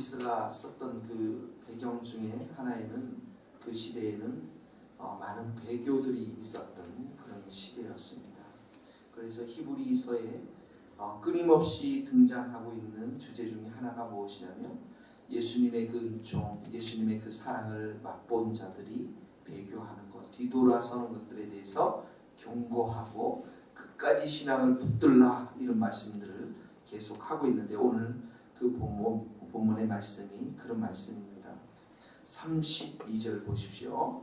모이스가 썼던 그 배경 중에 하나에는 그 시대에는 많은 배교들이 있었던 그런 시대였습니다. 그래서 히브리서에 끊임없이 등장하고 있는 주제 중에 하나가 무엇이냐면 예수님의 그 은총, 예수님의 그 사랑을 맛본 자들이 배교하는 것, 뒤돌아서는 것들에 대해서 경고하고 끝까지 신앙을 붙들라, 이런 말씀들을 계속 하고 있는데, 오늘 그 본문의 말씀이 그런 말씀입니다. 32절 보십시오.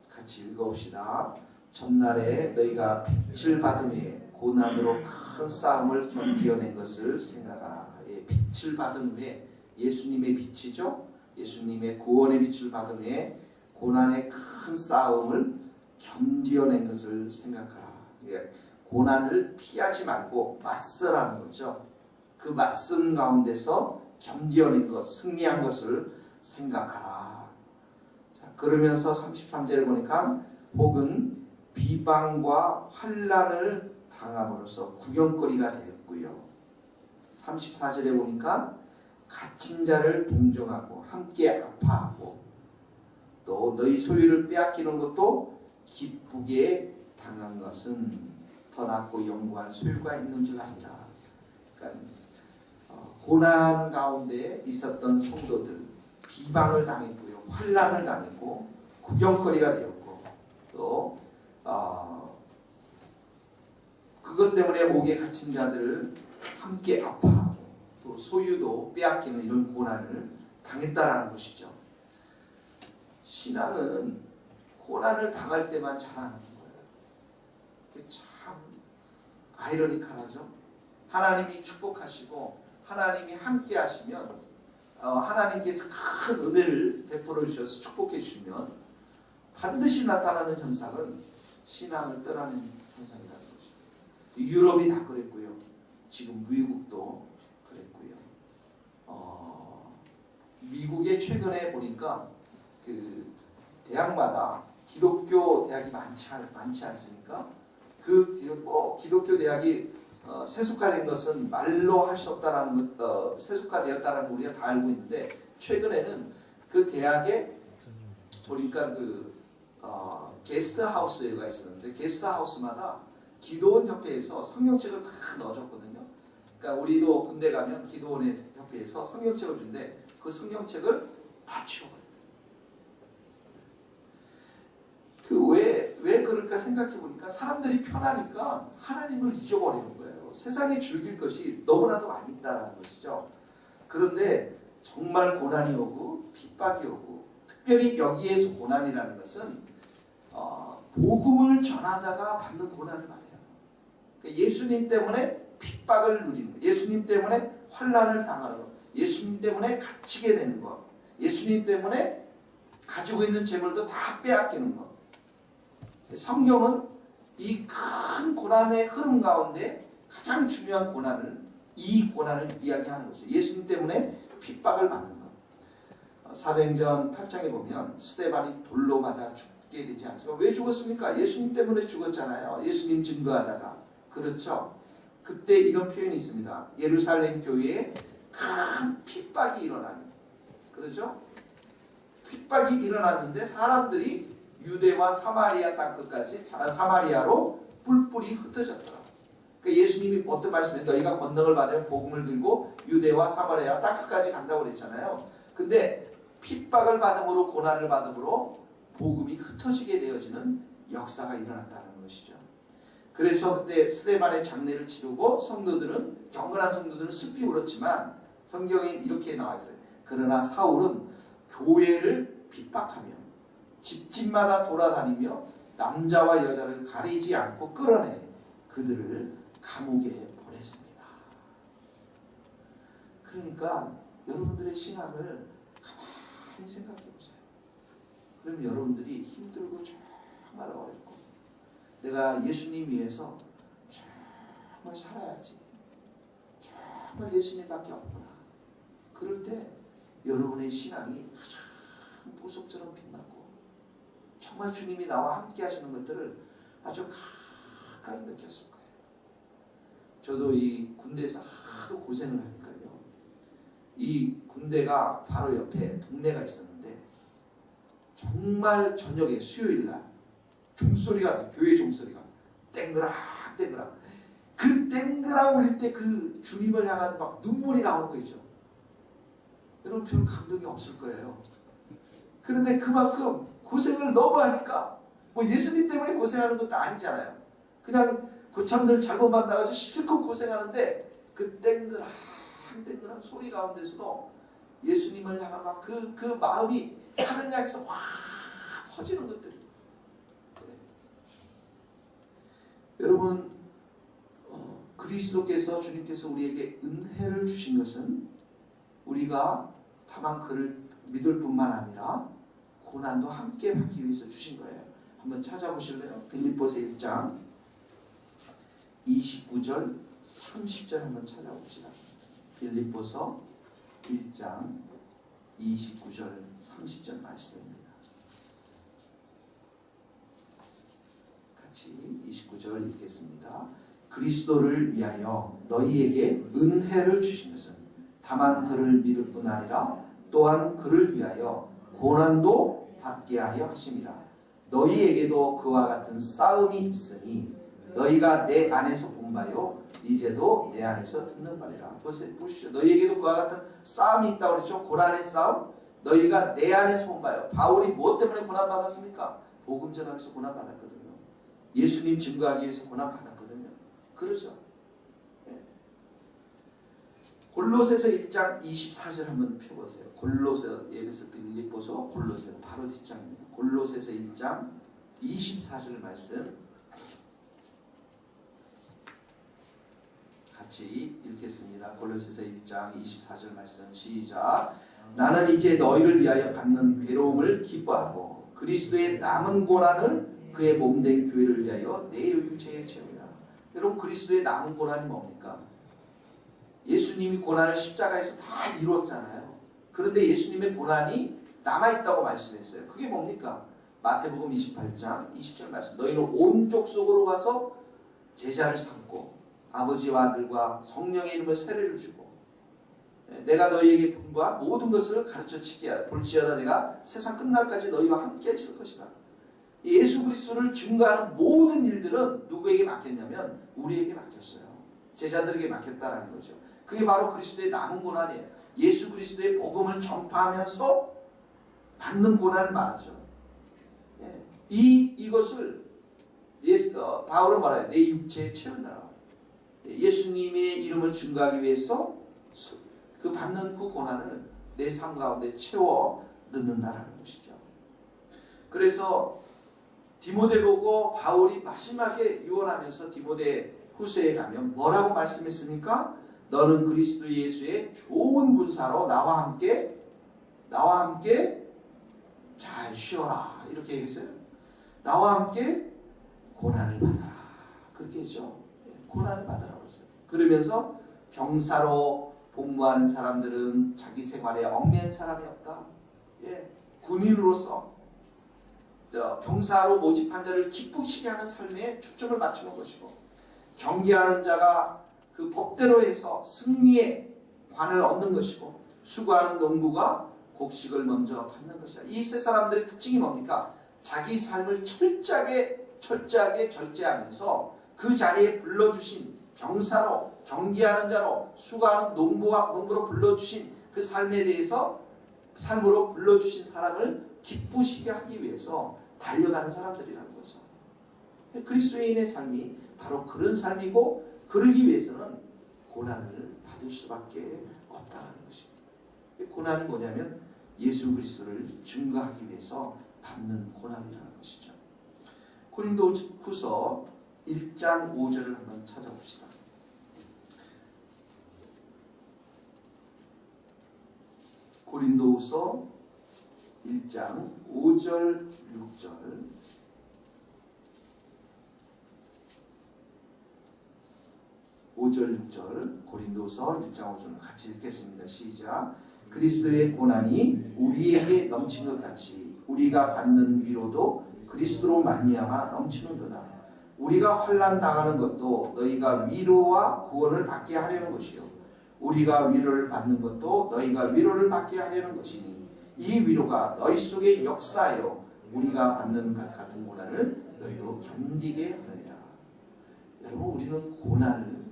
같이 읽어봅시다. 전날에 너희가 빛을 받은 후에 고난으로 큰 싸움을 견디어낸 것을 생각하라. 빛을 받은 후에, 예수님의 빛이죠. 예수님의 구원의 빛을 받은 후에 고난의 큰 싸움을 견디어낸 것을 생각하라. 고난을 피하지 말고 맞서라는 거죠. 그 맞선 가운데서 견디어낸 것, 승리한 것을 생각하라. 자, 그러면서 33절에 보니까 혹은 비방과 환난을 당함으로써 구경거리가 되었고요. 34절에 보니까 갇힌 자를 동정하고 함께 아파하고 또 너희 소유를 빼앗기는 것도 기쁘게 당한 것은 더 낫고 영구한 소유가 있는 줄 아니라. 그러니까 고난 가운데 있었던 성도들, 비방을 당했고요, 환난을 당했고 구경거리가 되었고, 또 그것 때문에 옥에 갇힌 자들을 함께 아파하고 또 소유도 빼앗기는 이런 고난을 당했다라는 것이죠. 신앙은 고난을 당할 때만 자라는 거예요. 참 아이러니컬하죠. 하나님이 축복하시고 하나님이 함께 하시면, 하나님께서 큰 은혜를 베풀어 주셔서 축복해 주시면 반드시 나타나는 현상은 신앙을 떠나는 현상이라는 거죠. 유럽이 다 그랬고요. 지금 미국도 그랬고요. 미국에 최근에 보니까 그 대학마다 기독교 대학이 많지 않습니까? 그 기독교 대학이 세속화된 것은 말로 할 수 없다라는 것, 세속화되었다라는 거 우리가 다 알고 있는데, 최근에는 그 대학에 보니까 게스트하우스가 있었는데, 게스트하우스마다 기도원 협회에서 성경책을 다 넣어줬거든요. 그러니까 우리도 군대 가면 기도원 협회에서 성경책을 주는데 그 성경책을 다 치워버려요. 왜 그럴까 생각해 보니까 사람들이 편하니까 하나님을 잊어버리는 거예요. 세상에 즐길 것이 너무나도 많이 있다는 것이죠. 그런데 정말 고난이 오고 핍박이 오고, 특별히 여기에서 고난이라는 것은 복음을 전하다가 받는 고난을 말해요. 그러니까 예수님 때문에 핍박을 누리는 것, 예수님 때문에 환난을 당하는 것, 예수님 때문에 갇히게 되는 것, 예수님 때문에 가지고 있는 재물도 다 빼앗기는 것. 성경은 이 큰 고난의 흐름 가운데 가장 중요한 이 고난을 이야기하는 거죠. 예수님 때문에 핍박을 받는 것. 사도행전 8장에 보면 스데반이 돌로 맞아 죽게 되지 않습니까? 왜 죽었습니까? 예수님 때문에 죽었잖아요. 예수님 증거하다가. 그렇죠? 그때 이런 표현이 있습니다. 예루살렘 교회에 큰 핍박이 일어나는, 그렇죠? 핍박이 일어났는데 사람들이 유대와 사마리아 땅끝까지, 사마리아로 뿔뿔이 흩어졌더라. 그러니까 예수님이 어떤 말씀에 너희가 권능을 받으면 복음을 들고 유대와 사마리아 땅끝까지 간다고 그랬잖아요. 근데 핍박을 받음으로, 고난을 받음으로 복음이 흩어지게 되어지는 역사가 일어났다는 것이죠. 그래서 그때 스데반의 장례를 치르고 경건한 성도들은 슬피 울었지만 성경에 이렇게 나와 있어요. 그러나 사울은 교회를 핍박하며 집집마다 돌아다니며 남자와 여자를 가리지 않고 끌어내 그들을 감옥에 보냈습니다. 그러니까 여러분들의 신앙을 가만히 생각해 보세요. 그러면 여러분들이 힘들고 정말 어렵고 내가 예수님 위해서 정말 살아야지, 정말 예수님밖에 없구나, 그럴 때 여러분의 신앙이 가장 보석처럼 빛나고 정말 주님이 나와 함께 하시는 것들을 아주 가까이 느꼈을 거예요. 저도 이 군대에서 하도 고생을 하니까요, 이 군대가 바로 옆에 동네가 있었는데 정말 저녁에 수요일날 종소리가, 교회 종소리가 땡그랑 땡그랑, 그 땡그랑 울릴 때 그 주님을 향한 막 눈물이 나오는 거 있죠. 여러분 별 감동이 없을 거예요. 그런데 그만큼 고생을 너무 하니까, 뭐 예수님 때문에 고생하는 것도 아니잖아요. 그냥 고참들 잘못 만나가지고 실컷 고생하는데 그 땡그랑 땡그랑 소리 가운데서도 예수님을 향한 막 그 마음이 하늘 향해서 확 퍼지는 것들이. 네. 여러분, 그리스도께서, 주님께서 우리에게 은혜를 주신 것은 우리가 다만 그를 믿을 뿐만 아니라 고난도 함께 받기 위해서 주신 거예요. 한번 찾아보실래요? 빌립보서 1장 29절 30절 한번 찾아봅시다. 빌립보서 1장 29절 30절 말씀입니다. 같이 29절 읽겠습니다. 그리스도를 위하여 너희에게 은혜를 주신 것은 다만 그를 믿을 뿐 아니라 또한 그를 위하여 고난도 받게 하려 하심이라. 너희에게도 그와 같은 싸움이 있으니 너희가 내 안에서 본 바요 이제도 내 안에서 듣는 바니라. 보시죠. 너희에게도 그와 같은 싸움이 있다고 그랬죠. 고난의 싸움. 너희가 내 안에서 본 바요. 바울이 무엇 때문에 고난 받았습니까? 복음 전하면서 고난 받았거든요. 예수님 증거하기 위해서 고난 받았거든요. 그러죠. 예. 골로새서 1장 24절 한번 펴보세요. 골로새, 예배서, 빌립보서, 골로새 바로 뒷장입니다. 골로새서 1장 24절 말씀 같이 읽겠습니다. 골로새서 1장 24절 말씀 시작. 나는 이제 너희를 위하여 받는 괴로움을 기뻐하고 그리스도의 남은 고난을 그의 몸된 교회를 위하여 내 육체에 채우리라. 여러분, 그리스도의 남은 고난이 뭡니까? 예수님이 고난을 십자가에서 다 이루었잖아요. 그런데 예수님의 고난이 남아있다고 말씀했어요. 그게 뭡니까? 마태복음 28장 20절 말씀. 너희는 온 족속으로 가서 제자를 삼고 아버지와 아들과 성령의 이름을 세례를 주고 내가 너희에게 분부한 모든 것을 가르쳐 지키게 하라. 볼지어다 내가 세상 끝날까지 너희와 함께 있을 것이다. 예수 그리스도를 증거하는 모든 일들은 누구에게 맡겼냐면 우리에게 맡겼어요. 제자들에게 맡겼다라는 거죠. 그게 바로 그리스도의 남은 고난이에요. 예수 그리스도의 복음을 전파하면서 받는 고난을 말하죠. 이것을 바울은 말해요. 내 육체에 채운다라. 예수님의 이름을 증거하기 위해서 그 받는 그 고난을 내 삶 가운데 채워 넣는다라는 것이죠. 그래서 디모데 보고 바울이 마지막에 유언하면서 디모데 후서에 가면 뭐라고 말씀했습니까? 너는 그리스도 예수의 좋은 군사로 나와 함께 잘 쉬어라. 이렇게 얘기했어요. 나와 함께 고난을 받아라. 그렇게 했죠. 고난을 받으라고 했어요. 그러면서 병사로 복무하는 사람들은 자기 생활에 얽매인 사람이 없다. 군인으로서 병사로 모집한 자를 기쁘시게 하는 삶에 초점을 맞추는 것이고, 경계하는 자가 그 법대로 해서 승리의 관을 얻는 것이고, 수고하는 농부가 곡식을 먼저 받는 것이다. 이 세 사람들의 특징이 뭡니까? 자기 삶을 철저하게 절제하면서 그 자리에 불러주신 병사로, 경계하는 자로, 수고하는 농부로 불러주신 그 삶에 대해서, 삶으로 불러주신 사람을 기쁘시게 하기 위해서 달려가는 사람들이라는 거죠. 그리스도인의 삶이 바로 그런 삶이고, 그러기 위해서는 고난을 받을 수밖에 없다는 것입니다. 고난이 뭐냐면 예수 그리스도를 증거하기 위해서 받는 고난이라는 것이죠. 고린도 후서 1장 5절을 한번 찾아봅시다. 고린도후서 1장 5절 6절. 고린도후서 1장 5절 같이 읽겠습니다. 시작. 그리스도의 고난이 우리에게 넘친 것 같이 우리가 받는 위로도 그리스도로 말미암아 넘치는도다. 우리가 환난 당하는 것도 너희가 위로와 구원을 받게 하려는 것이요 우리가 위로를 받는 것도 너희가 위로를 받게 하려는 것이니 이 위로가 너희 속에 역사하여 우리가 받는 것 같은 고난을 너희도 견디게 하느니라. 여러분, 우리는 고난을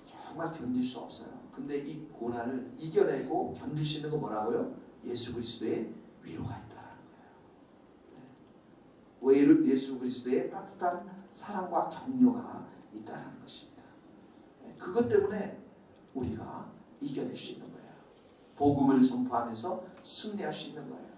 정말 견딜 수 없어요. 근데 이 고난을 이겨내고 견딜 수 있는 건 뭐라고요? 예수 그리스도의 위로가 있다는 거예요. 왜 예수 그리스도의 따뜻한 사랑과 격려가 있다는 것입니다. 그것 때문에 우리가 이겨낼 수 있는 거예요. 복음을 선포하면서 승리할 수 있는 거예요.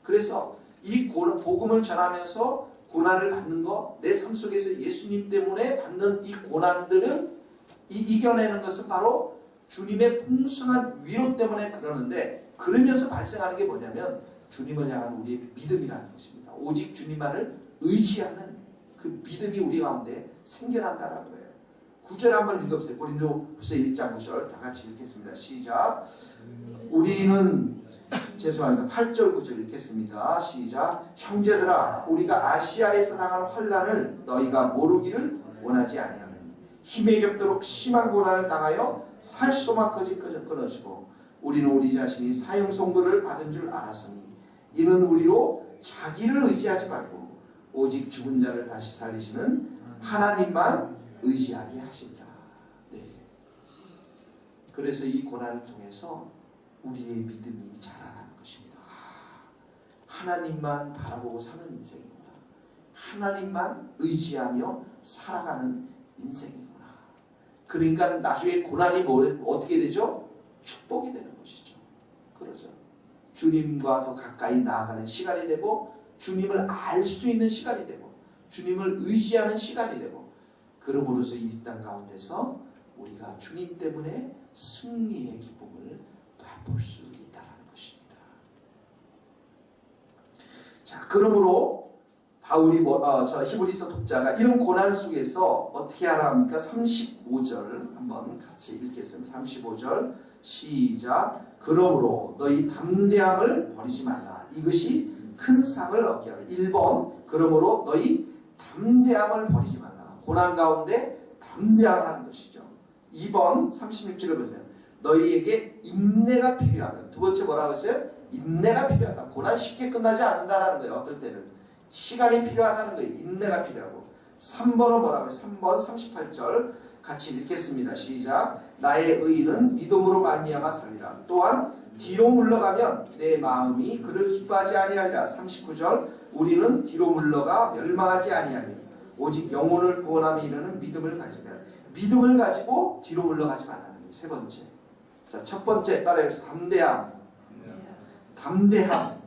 그래서 이 복음을 전하면서 고난을 받는 것, 내 삶 속에서 예수님 때문에 받는 이 고난들을 이겨내는 것은 바로 주님의 풍성한 위로 때문에 그러는데, 그러면서 발생하는 게 뭐냐면 주님을 향한 우리의 믿음이라는 것입니다. 오직 주님만을 의지하는 그 믿음이 우리 가운데 생겨난다는 거예요. 9절 한번 읽어보세요. 고린도후서 1장 9절 다 같이 읽겠습니다. 시작. 우리는 죄송합니다. 8절 9절 읽겠습니다. 시작. 형제들아, 우리가 아시아에서 당한 환난을 너희가 모르기를 원하지 아니하느니 힘에 겹도록 심한 고난을 당하여 살소막까지 끊어지고 우리는 우리 자신이 사형 선고를 받은 줄 알았으니 이는 우리로 자기를 의지하지 말고 오직 죽은 자를 다시 살리시는 하나님만 의지하게 하시리라. 네. 그래서 이 고난을 통해서 우리의 믿음이 자라나는 것입니다. 하나님만 바라보고 사는 인생이구나. 하나님만 의지하며 살아가는 인생이구나. 그러니까 나중에 고난이 어떻게 되죠? 축복이 되는 것이죠. 그러죠. 주님과 더 가까이 나아가는 시간이 되고 주님을 알 수 있는 시간이 되고 주님을 의지하는 시간이 되고, 그러므로서 이 땅 가운데서 우리가 주님 때문에 승리의 기쁨을 맛볼 수 있다는 것입니다. 자, 그러므로 바울이 히브리서 독자가 이런 고난 속에서 어떻게 하라 합니까? 35절 한번 같이 읽겠습니다. 35절 시작. 그러므로 너희 담대함을 버리지 말라. 이것이 큰 상을 얻게 하라. 1번 그러므로 너희 담대함을 버리지 말라. 고난 가운데 담대하라는 것이죠. 2번 36절을 보세요. 너희에게 인내가 필요하면. 두 번째 뭐라고 했어요? 인내가 필요하다. 고난 쉽게 끝나지 않는다는 거예요. 어떨 때는 시간이 필요하다는 거예요. 인내가 필요하고. 3번은 뭐라고 해요? 3번 38절 같이 읽겠습니다. 시작. 나의 의인은 믿음으로 말미암아 살리라. 또한 뒤로 물러가면 내 마음이 그를 기뻐하지 아니하리라. 39절 우리는 뒤로 물러가 멸망하지 아니하니 오직 영혼을 구원함에 이르는 믿음을 가지고, 믿음을 가지고 뒤로 물러가지 말라는 거예요. 세 번째. 자, 첫 번째 따라해서 담대함. 담대함.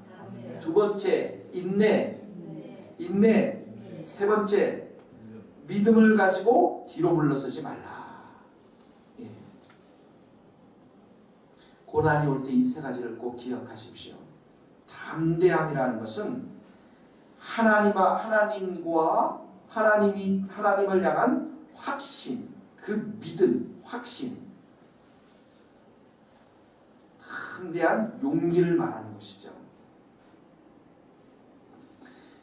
두 번째 인내. 세 번째 믿음을 가지고 뒤로 물러서지 말라. 예. 고난이 올 때 이 세 가지를 꼭 기억하십시오. 담대함이라는 것은 하나님을 향한 확신, 그 믿음, 확신, 담대한 용기를 말하는 것이죠.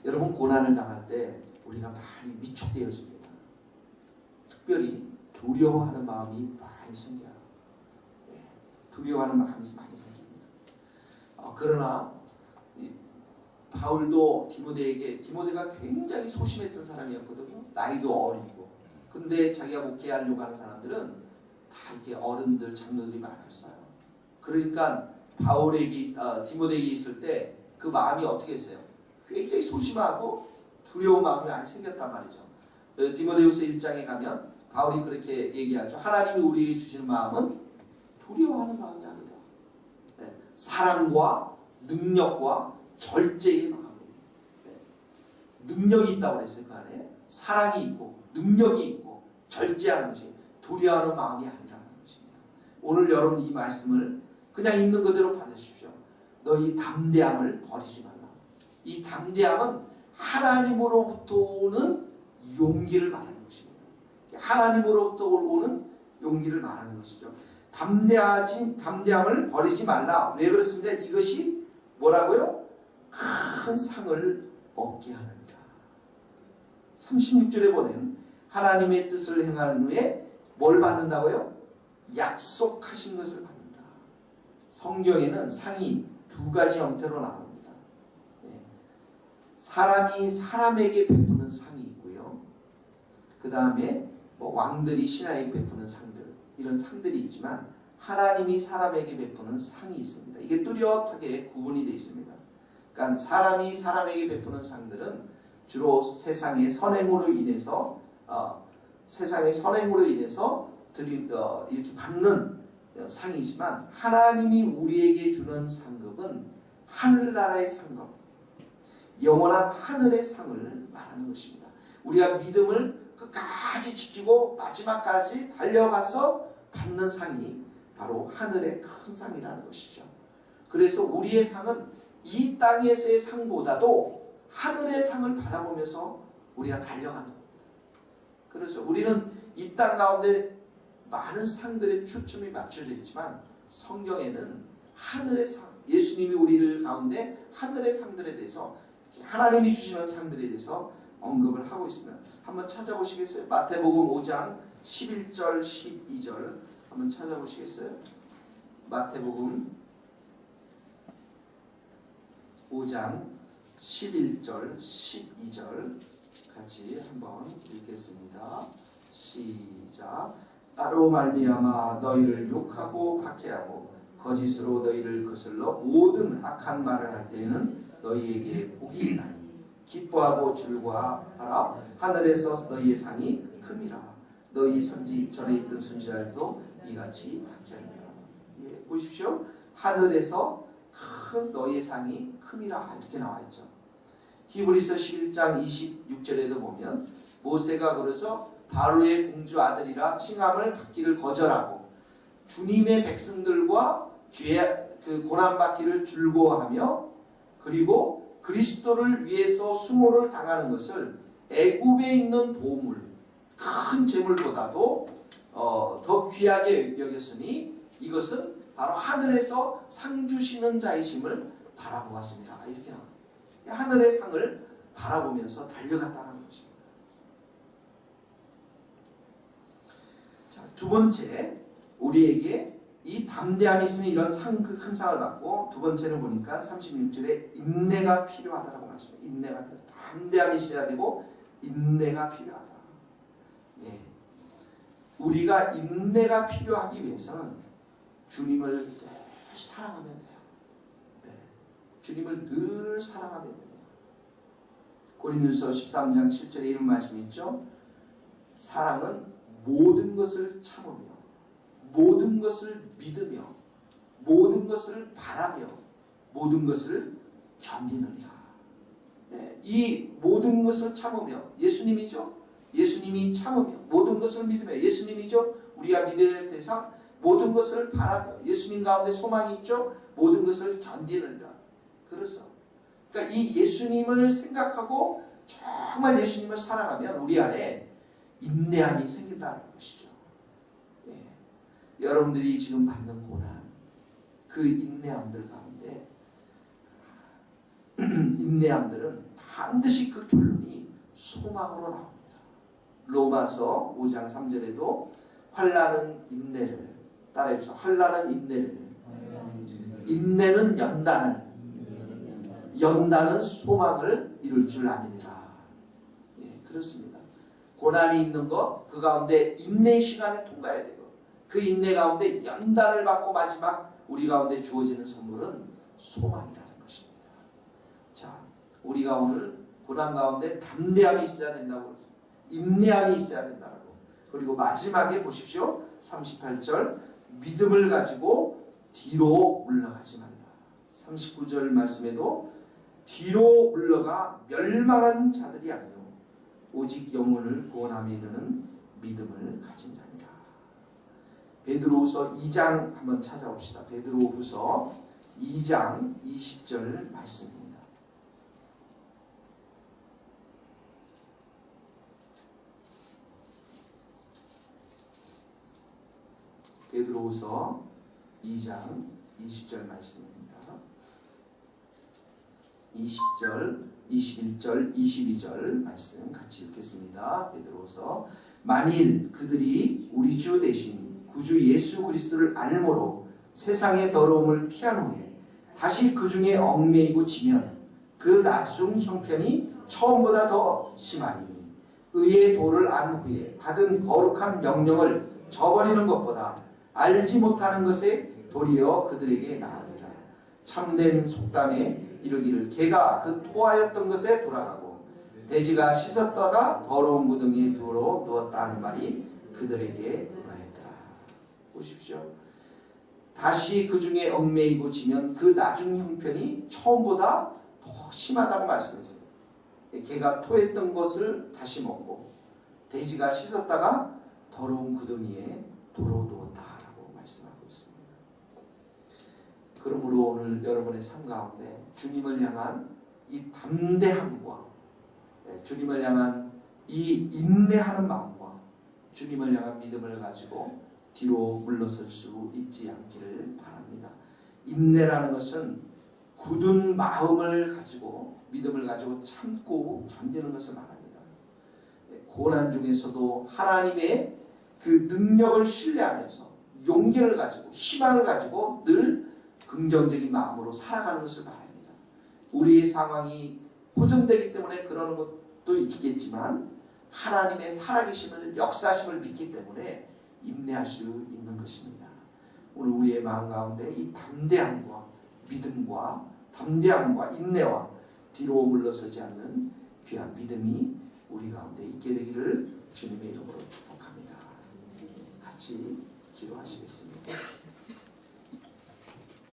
여러분, 고난을 당할 때 우리가 많이 위축되어집니다. 특별히 두려워하는 마음이 많이 생겨요. 두려워하는 마음이 많이 생깁니다. 그러나 바울도 디모데가 굉장히 소심했던 사람이었거든요. 나이도 어리고. 근데 자기가 목회하려고 하는 사람들은 다 이렇게 어른들, 장로들이 많았어요. 그러니까 디모데에게 있을 때 그 마음이 어떻게 했어요? 굉장히 소심하고 두려운 마음이 많이 생겼단 말이죠. 디모데후서 1장에 가면 바울이 그렇게 얘기하죠. 하나님이 우리에게 주시는 마음은 두려워하는 마음이 아니다. 사랑과 능력과 절제의 마음입니다. 능력이 있다고 그랬어요. 그 안에 사랑이 있고 능력이 있고 절제하는 것이 두려워하는 마음이 아니라는 것입니다. 오늘 여러분 이 말씀을 그냥 있는 그대로 받으십시오. 너희 담대함을 버리지 말라. 이 담대함은 하나님으로부터 오는 용기를 말하는 것입니다. 하나님으로부터 오는 용기를 말하는 것이죠. 담대함을 버리지 말라. 왜 그렇습니까? 이것이 뭐라고요? 큰 상을 얻게 하느니라. 36절에 보면 하나님의 뜻을 행한 후에 뭘 받는다고요? 약속하신 것을 받는다. 성경에는 상이 두 가지 형태로 나옵니다. 사람이 사람에게 베푸는 상이 있고요. 그 다음에 뭐 왕들이 신하에게 베푸는 상들, 이런 상들이 있지만 하나님이 사람에게 베푸는 상이 있습니다. 이게 뚜렷하게 구분이 되어 있습니다. 그러니까 사람이 사람에게 베푸는 상들은 주로 세상의 선행으로 인해서 이렇게 받는 상이지만, 하나님이 우리에게 주는 상급은 하늘나라의 상급, 영원한 하늘의 상을 말하는 것입니다. 우리가 믿음을 끝까지 지키고 마지막까지 달려가서 받는 상이 바로 하늘의 큰 상이라는 것이죠. 그래서 우리의 상은 이 땅에서의 상보다도 하늘의 상을 바라보면서 우리가 달려가는 겁니다. 그래서 우리는 이 땅 가운데 많은 상들의 초점이 맞춰져 있지만, 성경에는 하늘의 상, 예수님이 우리를 가운데 하늘의 상들에 대해서, 하나님이 주시는 상들에 대해서 언급을 하고 있습니다. 한번 찾아보시겠어요? 마태복음 5장 11절 12절 한번 찾아보시겠어요? 마태복음 5장 11절 12절 같이 한번 읽겠습니다. 시작. 나로 말미암아 너희를 욕하고 박해하고 거짓으로 너희를 거슬러 모든 악한 말을 할 때에는 너희에게 복이 있나니 기뻐하고 즐거워하라. 하늘에서 너희의 상이 큼이라. 너희 전에 있던 선지자들도 이같이 박해하리라. 보십시오. 하늘에서 큰 너희의 상이 큼이라 이렇게 나와 있죠. 히브리서 11장 26절에도 보면 모세가 그러죠. 바로의 공주 아들이라 칭함을 받기를 거절하고 주님의 백성들과 고난 받기를 즐거워하며, 그리고 그리스도를 위해서 수모를 당하는 것을 애굽에 있는 보물, 큰 재물보다도 더 귀하게 여겼으니 이것은 바로 하늘에서 상 주시는 자이심을 바라보았습니다. 이렇게 나옵니다. 하늘의 상을 바라보면서 달려갔다는 것입니다. 자, 두 번째, 우리에게 이 담대함이 있으면 이런 큰 상을 받고, 두 번째는 보니까 36절에 인내가 필요하다라고 말씀합니다. 인내가 필요하다. 담대함이 있어야 되고 인내가 필요하다. 예. 우리가 인내가 필요하기 위해서는 주님을 늘 사랑하면 돼요. 네. 주님을 늘 사랑하면 됩니다. 고린도서 13장 7절에 이런 말씀이 있죠. 사랑은 모든 것을 참으며 모든 것을 믿으며 모든 것을 바라며 모든 것을 견디느니라. 네. 이 모든 것을 참으며 예수님이죠. 예수님이 참으며 모든 것을 믿으며 예수님이죠. 우리가 믿어야 할 대상 모든 것을 바라며 예수님 가운데 소망이 있죠. 모든 것을 견디느니라. 그래서 그러니까 이 예수님을 생각하고 정말 예수님을 사랑하면 우리 안에 인내함이 생긴다는 것이죠. 예. 여러분들이 지금 받는 고난, 그 인내함들 가운데 인내함들은 반드시 그 결론이 소망으로 나옵니다. 로마서 5장 3절에도 환난은 인내를, 따라해보세요. 환난은 인내를, 인내는 연단을, 연단은 소망을 이룰 줄 아느니라. 예, 그렇습니다. 고난이 있는 것, 그 가운데 인내 시간을 통과해야 되고, 그 인내 가운데 연단을 받고 마지막 우리 가운데 주어지는 선물은 소망이라는 것입니다. 자, 우리가 오늘 고난 가운데 담대함이 있어야 된다고 그랬습니다. 인내함이 있어야 된다고. 그리고 마지막에 보십시오. 38절 믿음을 가지고 뒤로 물러가지 말라. 39절 말씀에도 뒤로 물러가 멸망한 자들이 아니요 오직 영혼을 구원함에 이르는 믿음을 가진 자니라. 베드로후서 2장 한번 찾아봅시다. 베드로후서 2장 20절 말씀입니다. 베드로후서 2장 20절 말씀입니다. 20절, 21절, 22절 말씀 같이 읽겠습니다. 베드로후서 만일 그들이 우리 주 대신 구주 예수 그리스도를 알므로 세상의 더러움을 피한 후에 다시 그 중에 얽매이고 지면 그 나중 형편이 처음보다 더 심하리니 의의 도를 안 후에 받은 거룩한 명령을 저버리는 것보다 알지 못하는 것에 도리어 그들에게 나으리라. 참된 속담에 이르기를 개가 그 토하였던 것에 돌아가고 돼지가 씻었다가 더러운 구덩이에 두어 누웠다 하는 말이 그들에게 응하였더라. 보십시오. 다시 그 중에 얽매이고 지면 그 나중 형편이 처음보다 더 심하다고 말씀했어요. 개가 토했던 것을 다시 먹고 돼지가 씻었다가 더러운 구덩이에 도로 누웠다라고 말씀하고 있습니다. 그러므로 오늘 여러분의 삶 가운데 주님을 향한 이 담대함과 주님을 향한 이 인내하는 마음과 주님을 향한 믿음을 가지고 뒤로 물러설 수 있지 않기를 바랍니다. 인내라는 것은 굳은 마음을 가지고 믿음을 가지고 참고 견디는 것을 말합니다. 고난 중에서도 하나님의 그 능력을 신뢰하면서 용기를 가지고 희망을 가지고 늘 긍정적인 마음으로 살아가는 것을 말합니다. 우리의 상황이 호전되기 때문에 그러는 것도 있겠지만 하나님의 살아계심을 역사심을 믿기 때문에 인내할 수 있는 것입니다. 오늘 우리의 마음 가운데 이 담대함과 믿음과 담대함과 인내와 뒤로 물러서지 않는 귀한 믿음이 우리 가운데 있게 되기를 주님의 이름으로 축복합니다. 같이 기도하시겠습니다.